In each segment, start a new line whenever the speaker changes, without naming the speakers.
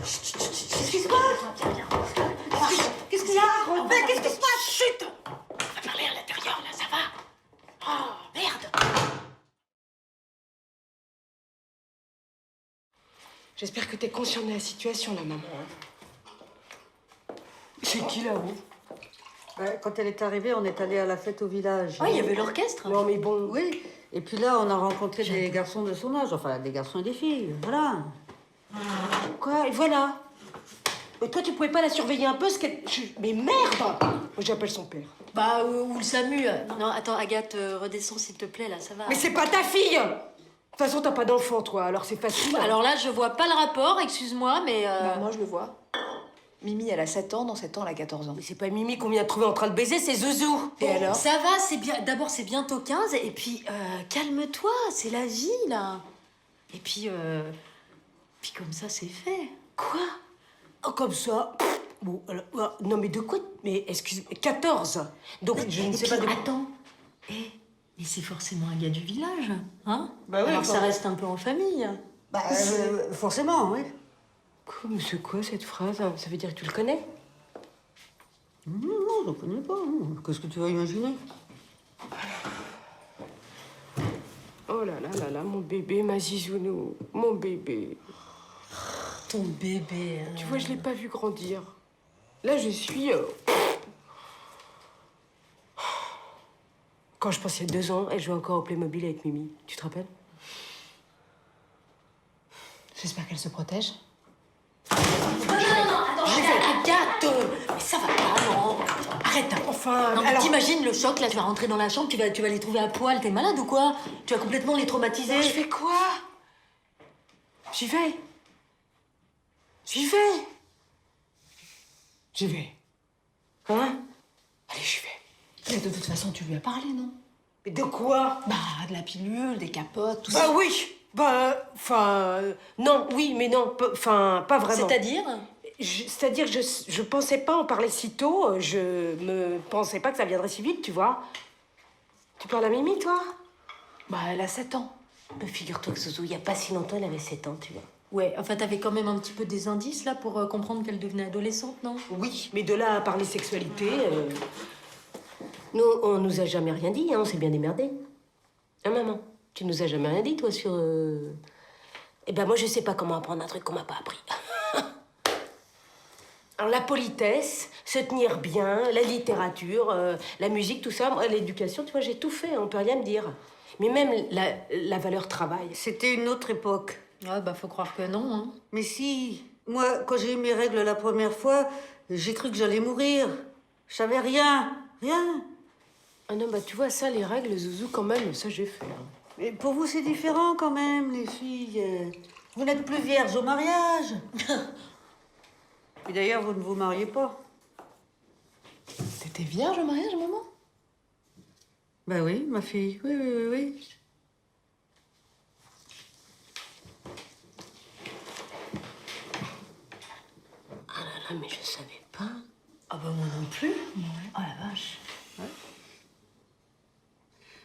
Qu'est-ce qui se passe? Qu'est-ce qu'il y a? Qu'est-ce qui se passe? Chut!
On va parler à l'intérieur, là, ça va? Oh, merde!
J'espère que t'es conscient de la situation, là, maman. C'est qui, là-haut?
Quand elle est arrivée, on est allé à la fête au village.
Ah, il y avait l'orchestre?
Non, mais bon...
Oui. Et puis là, on a rencontré des garçons de son âge. Enfin, des garçons et des filles. Voilà.
Quoi? Et voilà. Mais toi, tu pouvais pas la surveiller un peu, ce qu'elle... Mais merde! Moi, j'appelle son père.
Bah, ou le SAMU. Non, attends, Agathe, redescends, s'il te plaît, là, ça va.
Mais c'est pas ta fille! De toute façon, t'as pas d'enfant, toi, alors c'est facile.
Alors là, je vois pas le rapport, excuse-moi, mais...
Bah, moi, je le vois. Mimi, elle a 7 ans, dans 7 ans, elle a 14 ans.
Mais c'est pas Mimi qu'on vient de trouver en train de baiser, c'est Zouzou.
Et alors?
Ça va, c'est bien... D'abord, c'est bientôt 15, et puis, calme-toi, c'est la vie, là. Et puis, puis comme ça, c'est fait.
Quoi? Oh, comme ça? Bon, alors, non, mais de quoi? Mais excuse-moi, 14. Donc, je ne
Et
sais
puis,
pas de...
attends. Mais c'est forcément un gars du village, hein?
Bah oui,
alors ça
enfin-
reste un peu en famille.
Forcément, oui.
Quoi, mais c'est quoi cette phrase? Ça veut dire que tu le connais?
Non, je ne connais pas. Non. Qu'est-ce que tu vas imaginer?
Oh là là là là, mon bébé, ma zizounou, mon bébé.
Ton bébé.
Tu vois, je l'ai pas vu grandir. Là, je suis... Quand je pense il y a 2 ans, elle jouait encore au Playmobil avec Mimi. Tu te rappelles?
J'espère qu'elle se protège.
Non, attends, Agathe, mais ça va pas, non.
Arrête, enfin...
Non, mais
alors...
t'imagines le choc, là, tu vas rentrer dans la chambre, tu vas les trouver à poil, t'es malade ou quoi? Tu vas complètement les traumatiser.
Je fais quoi? J'y vais. J'y vais. J'y vais. Hein? Allez, j'y vais.
Mais de toute façon, tu lui as parlé, non?
Mais de quoi?
Bah, de la pilule, des capotes, tout
Bah
ça.
oui. Bah, enfin... non, oui, mais non, enfin, pas vraiment.
C'est-à-dire?
C'est-à-dire que je pensais pas en parler si tôt. Je me pensais pas que ça viendrait si vite, tu vois. Tu parles à Mimi, toi?
Bah, elle a 7 ans.
Mais figure-toi que Zouzou, il y a pas si longtemps, elle avait 7 ans, tu vois.
Ouais, enfin, t'avais quand même un petit peu des indices, là, pour comprendre qu'elle devenait adolescente, non?
Oui, mais de là à parler sexualité... Nous, on nous a jamais rien dit, hein, on s'est bien démerdé. Hein, maman? Tu nous as jamais rien dit, toi, sur... Eh ben, moi, je sais pas comment apprendre un truc qu'on m'a pas appris. Alors, la politesse, se tenir bien, la littérature, la musique, tout ça, moi, l'éducation, tu vois, j'ai tout fait, on peut rien me dire. Mais même la valeur travail.
C'était une autre époque.
Ouais, bah, faut croire que non, hein.
Mais si, moi, quand j'ai eu mes règles la première fois, j'ai cru que j'allais mourir. Je savais rien.
Ah non, bah, tu vois, ça, les règles, Zouzou, quand même, ça, j'ai fait. Hein.
Mais pour vous, c'est différent quand même, les filles. Vous n'êtes plus vierges au mariage. Et d'ailleurs, vous ne vous mariez pas.
T'étais vierge au mariage, maman?
Bah oui, ma fille. Oui.
Ah là là, mais je savais pas.
Ah bah, moi non plus. Oh la vache.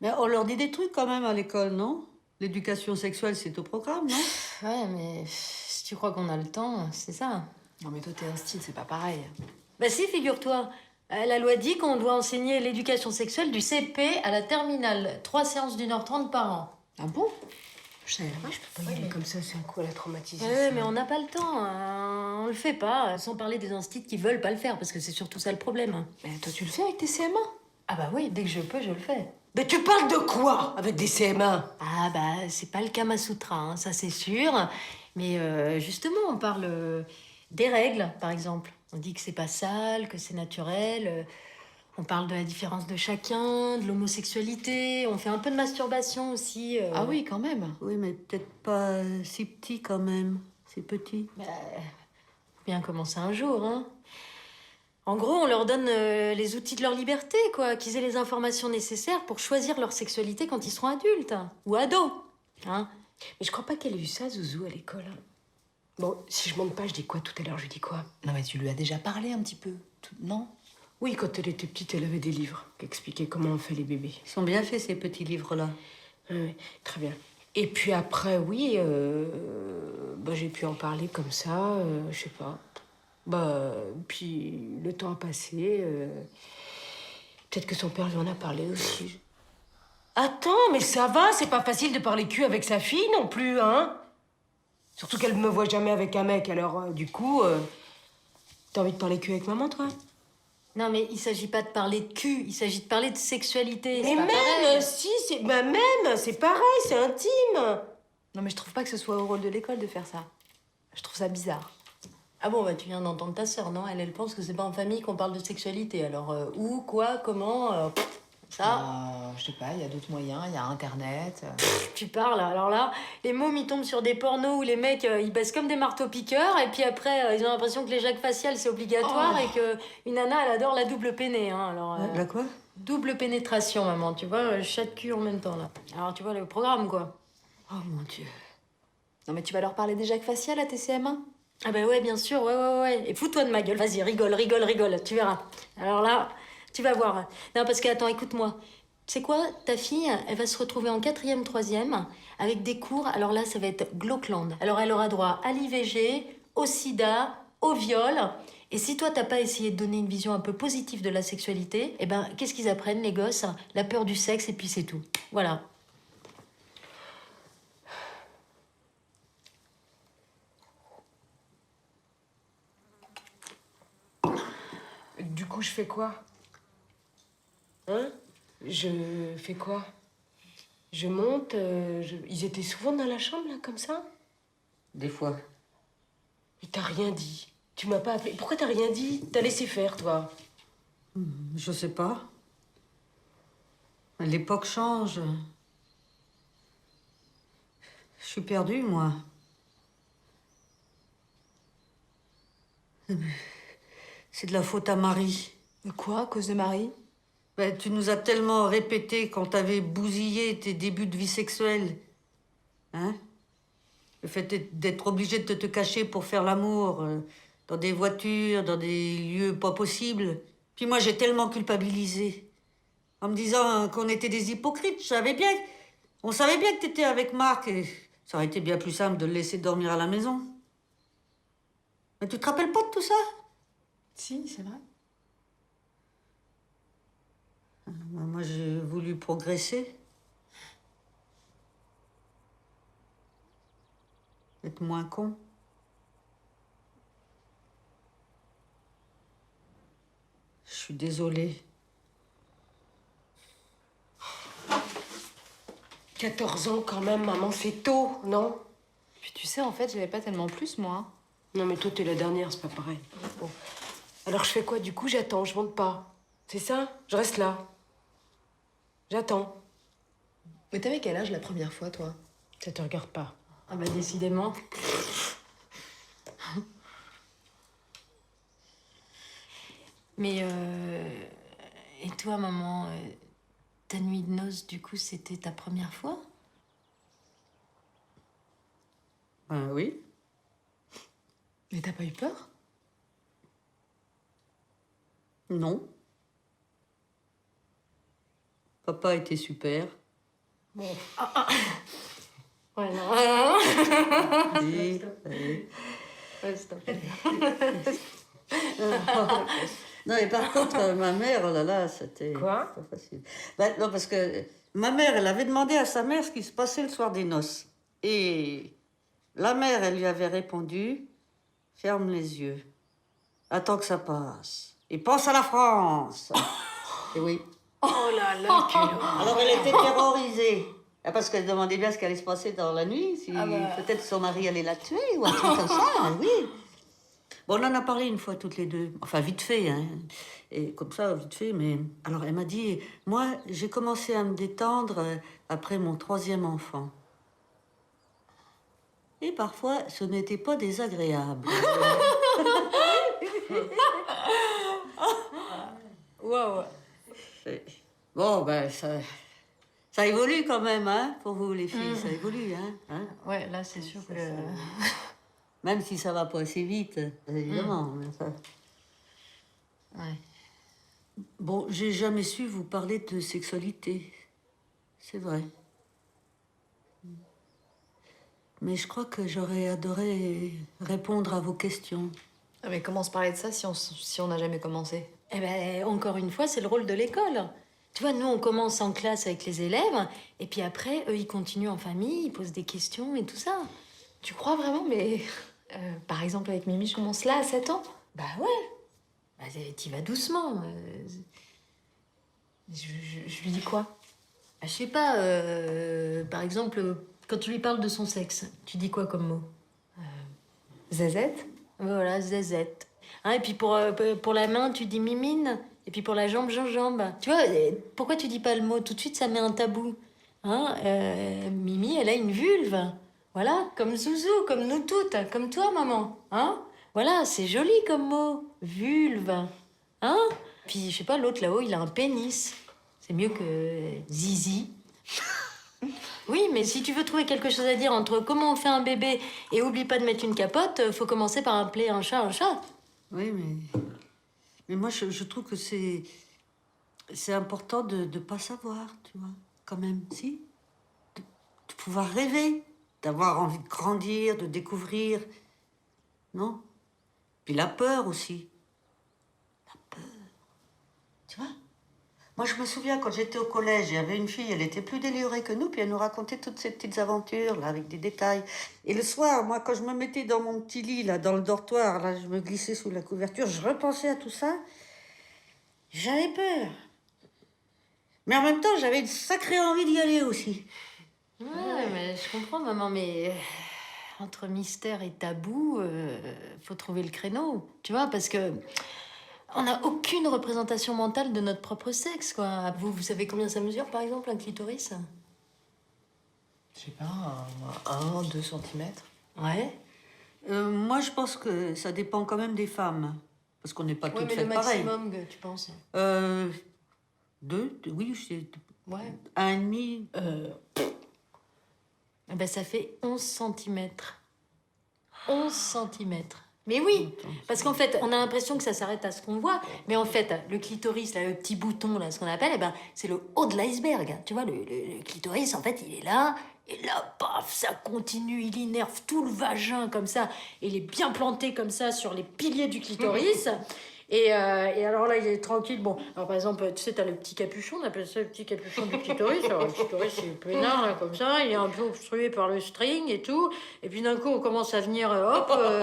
Mais on leur dit des trucs quand même à l'école, non? L'éducation sexuelle, c'est au programme, non?
Ouais, mais si tu crois qu'on a le temps, c'est ça.
Non, mais toi, t'es un style, c'est pas pareil.
Bah si, figure-toi. La loi dit qu'on doit enseigner l'éducation sexuelle du CP à la terminale. 3 séances d'1h30 par an.
Ah bon? Je savais pas.
Je peux pas y aller comme ça, c'est un coup à la traumatisation.
Ouais, mais on n'a pas le temps. On le fait pas, sans parler des instits qui veulent pas le faire, parce que c'est surtout ça le problème.
Mais toi, tu le fais avec tes CM1?
Ah bah oui, dès que je peux, je le fais.
Mais tu parles de quoi avec des CM1?
Ah bah, c'est pas le Kama Sutra, hein, ça c'est sûr. Mais justement, on parle des règles, par exemple. On dit que c'est pas sale, que c'est naturel. On parle de la différence de chacun, de l'homosexualité. On fait un peu de masturbation aussi.
Ah oui, quand même.
Oui, mais peut-être pas si petit quand même. Si petit.
Faut bien commencer un jour, hein. En gros, on leur donne les outils de leur liberté, quoi. Qu'ils aient les informations nécessaires pour choisir leur sexualité quand ils seront adultes. Ou ados, hein.
Mais je crois pas qu'elle ait eu ça, Zouzou, à l'école. Bon, si je monte pas, je dis quoi tout à l'heure? Je dis quoi?
Non, mais tu lui as déjà parlé un petit peu, non?
Oui, quand elle était petite, elle avait des livres qui expliquaient comment on fait les bébés.
Ils sont bien faits, ces petits livres-là.
Oui, très bien. Et puis après, oui, j'ai pu en parler comme ça, je sais pas. Puis le temps a passé. Peut-être que son père lui en a parlé aussi. Attends, mais ça va, c'est pas facile de parler cul avec sa fille non plus, hein? Surtout qu'elle me voit jamais avec un mec, alors du coup, t'as envie de parler cul avec maman, toi?
Non, mais il s'agit pas de parler de cul, il s'agit de parler de sexualité.
Mais
c'est pas
même,
pareil.
si, c'est pareil, c'est intime.
Non, mais je trouve pas que ce soit au rôle de l'école de faire ça. Je trouve ça bizarre.
Ah bon, bah tu viens d'entendre ta sœur, non? Elle pense que c'est pas en famille qu'on parle de sexualité. Alors, où, quoi, comment, ça...
Je sais pas, il y a d'autres moyens, il y a Internet.
Tu parles, alors là, les mômes, ils tombent sur des pornos où les mecs, ils baissent comme des marteaux-piqueurs, et puis après, ils ont l'impression que l'éjac facial, c'est obligatoire, et qu'une nana, elle adore la double péné, hein. Alors,
La quoi?
double pénétration, maman, tu vois, chat de cul en même temps, là. Alors, tu vois, le programme, quoi.
Oh mon Dieu.
Non, mais tu vas leur parler d'éjac facial à tes CM1?
Ah bah ouais, bien sûr, ouais. Et fous-toi de ma gueule, vas-y, rigole, tu verras. Alors là, tu vas voir. Non, parce que, attends, écoute-moi. Tu sais quoi, ta fille, elle va se retrouver en 4e, 3e, avec des cours, alors là, ça va être Glauqueland. Alors elle aura droit à l'IVG, au sida, au viol. Et si toi, t'as pas essayé de donner une vision un peu positive de la sexualité, eh ben, qu'est-ce qu'ils apprennent, les gosses? La peur du sexe, et puis c'est tout. Voilà.
Du coup, je fais quoi? Hein? Je fais quoi? Je monte, Ils étaient souvent dans la chambre, là, comme ça?
Des fois.
Mais t'as rien dit. Tu m'as pas appelé. Pourquoi t'as rien dit? T'as laissé faire, toi.
Je sais pas. L'époque change. Je suis perdue, moi. C'est de la faute à Marie.
De quoi, à cause de Marie?
Ben, tu nous as tellement répété quand t'avais bousillé tes débuts de vie sexuelle. Hein? Le fait d'être obligé de te cacher pour faire l'amour, dans des voitures, dans des lieux pas possibles. Puis moi, j'ai tellement culpabilisé. En me disant qu'on était des hypocrites. On savait bien que t'étais avec Marc et ça aurait été bien plus simple de le laisser dormir à la maison. Mais tu te rappelles pas de tout ça?
Si, c'est vrai.
Moi, j'ai voulu progresser. Être moins con. Je suis désolée.
14 ans, quand même, maman, c'est tôt, non?
Puis tu sais, en fait, j'avais pas tellement plus, moi. Hein.
Non, mais toi, t'es la dernière, c'est pas pareil. Bon. Alors, je fais quoi? Du coup, j'attends, je monte pas. C'est ça? Je reste là. J'attends.
Mais t'avais quel âge la première fois, toi?
Ça te regarde pas.
Ah bah décidément. Mais et toi, maman, ta nuit de noces, du coup, c'était ta première fois?
Ben oui.
Mais t'as pas eu peur?
Non. Papa était super.
Bon. Ouais, non.
Et- allez.
Ouais, stop.
Non, mais par contre, ma mère, oh là là, c'était
Quoi?
pas facile. Ben, non, parce que ma mère, elle avait demandé à sa mère ce qui se passait le soir des noces. Et la mère, elle lui avait répondu, ferme les yeux, attends que ça passe, et pense à la France. Et oui.
Oh là là, quelle horreur.
Alors elle était terrorisée. Ah, parce qu'elle demandait bien ce qui allait se passer dans la nuit, si peut-être son mari allait la tuer ou un truc comme ça, oui. Bon, on en a parlé une fois toutes les deux, enfin vite fait, hein. Et comme ça, vite fait, mais... Alors elle m'a dit, moi, j'ai commencé à me détendre après mon 3e enfant. Et parfois, ce n'était pas désagréable.
Waouh.
Bon, ben, ça évolue quand même, hein, pour vous, les filles, ça évolue, hein.
Ouais, là, c'est sûr que...
Même si ça va pas assez vite, évidemment. Mais ça...
Ouais.
Bon, j'ai jamais su vous parler de sexualité. C'est vrai. Mais je crois que j'aurais adoré répondre à vos questions.
Ah, mais comment se parler de ça si on n'a jamais commencé?
Eh ben, encore une fois, c'est le rôle de l'école. Tu vois, nous, on commence en classe avec les élèves, et puis après, eux, ils continuent en famille, ils posent des questions et tout ça.
Tu crois vraiment? Mais par exemple, avec Mimi, je commence là à 7 ans.
Bah ouais. Bah, t'y vas doucement.
Je lui dis quoi?
Bah, je sais pas, par exemple, quand tu lui parles de son sexe, tu dis quoi comme mot?
Zézette?
Voilà, zézette. Hein, et puis pour la main, tu dis mimine. Et puis pour la jambe, gingembre. Tu vois, pourquoi tu dis pas le mot? Tout de suite, ça met un tabou. Hein, Mimi, elle a une vulve. Voilà, comme Zouzou, comme nous toutes, comme toi, maman. Hein? Voilà, c'est joli comme mot. Vulve. Hein? Puis, je sais pas, l'autre là-haut, il a un pénis. C'est mieux que zizi. Oui, mais si tu veux trouver quelque chose à dire entre comment on fait un bébé et oublie pas de mettre une capote, faut commencer par appeler un chat un chat.
Oui, mais moi, je trouve que c'est important de ne pas savoir, tu vois, quand même, si. De pouvoir rêver, d'avoir envie de grandir, de découvrir. Non? Puis la peur aussi. La peur. Tu vois? Moi, je me souviens, quand j'étais au collège, il y avait une fille, elle était plus délurée que nous, puis elle nous racontait toutes ces petites aventures, là, avec des détails. Et le soir, moi, quand je me mettais dans mon petit lit, là, dans le dortoir, là, je me glissais sous la couverture, je repensais à tout ça. J'avais peur. Mais en même temps, j'avais une sacrée envie d'y aller aussi.
Ouais, mais je comprends, maman, mais entre mystère et tabou, faut trouver le créneau, tu vois, parce que on n'a aucune représentation mentale de notre propre sexe, quoi. Vous savez combien ça mesure, par exemple, un clitoris?
Je sais pas, 1, 2 centimètres.
Ouais.
Moi, je pense que ça dépend quand même des femmes. Parce qu'on n'est pas
Ouais,
toutes
mais le
faites pareil.
maximum, que tu penses?
2, oui, c'est
Ouais.
1,5.
Eh ben, ça fait 11 centimètres. 11 centimètres. Mais oui, parce qu'en fait, on a l'impression que ça s'arrête à ce qu'on voit, mais en fait, le clitoris, là, le petit bouton, là, ce qu'on appelle, eh ben, c'est le haut de l'iceberg. Tu vois, le clitoris, en fait, il est là, et là, paf, ça continue, il innerve tout le vagin comme ça, et il est bien planté comme ça sur les piliers du clitoris. Et alors là, il est tranquille. Bon, alors par exemple, tu sais, t'as le petit capuchon, on appelle ça le petit capuchon du clitoris. Alors le clitoris, c'est peinard, là, comme ça. Il est un peu obstrué par le string et tout. Et puis d'un coup, on commence à venir,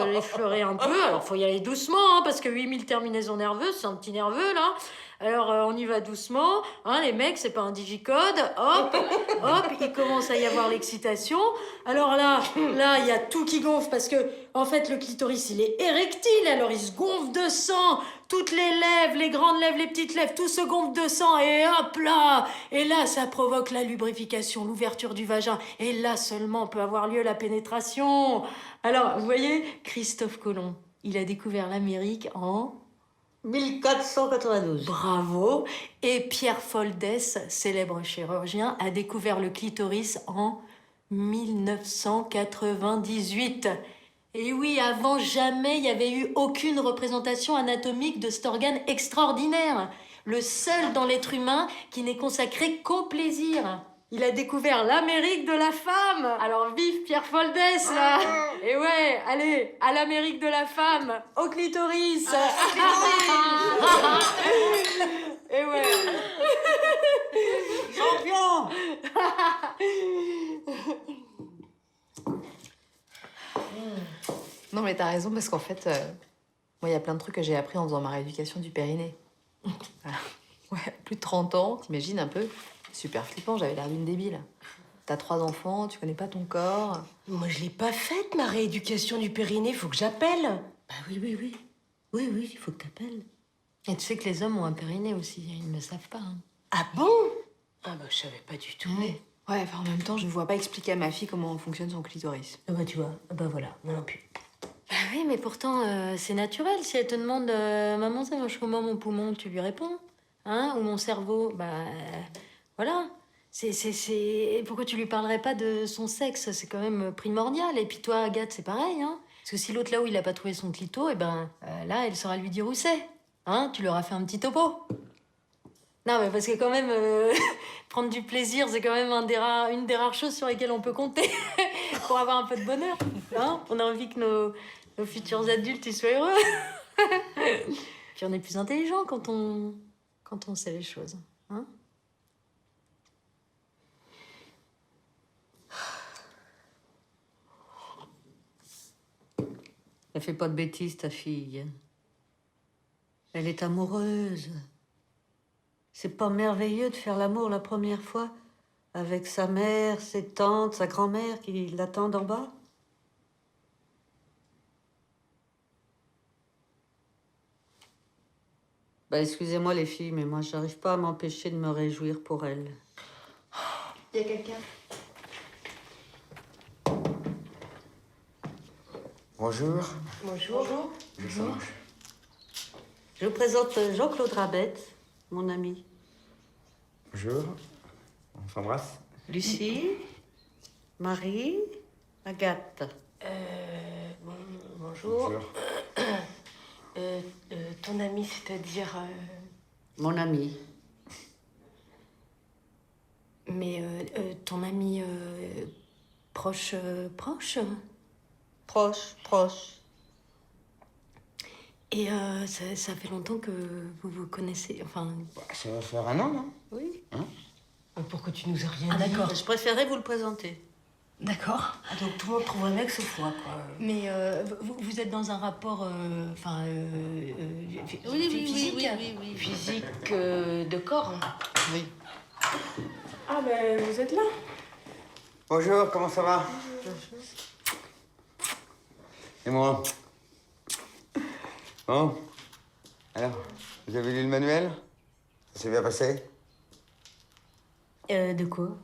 l'effleurer un peu. Alors, faut y aller doucement, hein, parce que 8000 terminaisons nerveuses, c'est un petit nerveux, là. Alors, on y va doucement. Hein, les mecs, c'est pas un digicode. Hop, hop, il commence à y avoir l'excitation. Alors là, il y a tout qui gonfle parce que, en fait, le clitoris, il est érectile. Alors, il se gonfle de sang. Toutes les lèvres, les grandes lèvres, les petites lèvres, tout se gonfle de sang. Et hop là! Et là, ça provoque la lubrification, l'ouverture du vagin. Et là seulement peut avoir lieu la pénétration. Alors, vous voyez, Christophe Colomb, il a découvert l'Amérique en...
1492.
Bravo. Et Pierre Foldès, célèbre chirurgien, a découvert le clitoris en 1998. Et oui, avant, jamais il n'y avait eu aucune représentation anatomique de cet organe extraordinaire. Le seul dans l'être humain qui n'est consacré qu'au plaisir. Il a découvert l'Amérique de la femme. Alors vive Pierre Foldès, là. Et ouais, allez, à l'Amérique de la femme, au clitoris. Et ouais.
Champion!
Non, mais t'as raison, parce qu'en fait, moi, il y a plein de trucs que j'ai appris en faisant ma rééducation du périnée. Voilà. Ouais, plus de 30 ans, t'imagines un peu? Super flippant, j'avais l'air d'une débile. T'as 3 enfants, tu connais pas ton corps.
Moi, je l'ai pas faite, ma rééducation du périnée. Faut que j'appelle.
Bah oui, oui, oui. Oui, oui, il faut que t'appelles.
Et tu sais que les hommes ont un périnée aussi, ils ne le savent pas. Hein.
Ah bon? Ah bah, je savais pas du tout.
Ouais, enfin, en même temps, je ne vois pas expliquer à ma fille comment fonctionne son clitoris.
Ah bah, tu vois. Ah bah, voilà. Moi non plus.
Bah oui, mais pourtant, c'est naturel. Si elle te demande maman, ça marche comment mon poumon, tu lui réponds. Hein? Ou mon cerveau, voilà. Pourquoi tu lui parlerais pas de son sexe? C'est quand même primordial. Et puis toi, Agathe, c'est pareil. Hein? Parce que si l'autre là où il a pas trouvé son clito, là, elle saura lui dire où c'est. Hein? Tu leur as fait un petit topo. Non, mais parce que quand même, prendre du plaisir, c'est quand même une des rares choses sur lesquelles on peut compter. pour avoir un peu de bonheur. Hein, on a envie que nos futurs adultes ils soient heureux. Puis on est plus intelligent quand on sait les choses. Hein.
Elle fait pas de bêtises, ta fille. Elle est amoureuse. C'est pas merveilleux de faire l'amour la première fois avec sa mère, ses tantes, sa grand-mère qui l'attendent en bas? Bah, excusez-moi les filles, mais moi j'arrive pas à m'empêcher de me réjouir pour elle.
Il y a quelqu'un?
Bonjour.
Bonjour.
Bonjour.
Je vous présente Jean-Claude Rabette, mon ami.
Bonjour. On s'embrasse.
Lucie, Marie, Agathe.
Bonjour. Ton ami, c'est-à-dire...
Mon ami.
Mais ton ami proche.
Proche.
Et ça fait longtemps que vous vous connaissez. Enfin.
Bah, ça va faire un an, non?
Oui.
Pourquoi tu nous as rien
Ah
dit?
d'accord.
Je préférais vous le présenter.
D'accord.
Ah, donc tout le monde trouve un mec ce fois, quoi.
Mais vous êtes dans un rapport. Enfin.
Oui.
Physique de corps.
Oui.
Ah ben, vous êtes là?
Bonjour, comment ça va? Et moi? Bon? Alors, vous avez lu le manuel? Ça s'est bien passé?
De quoi?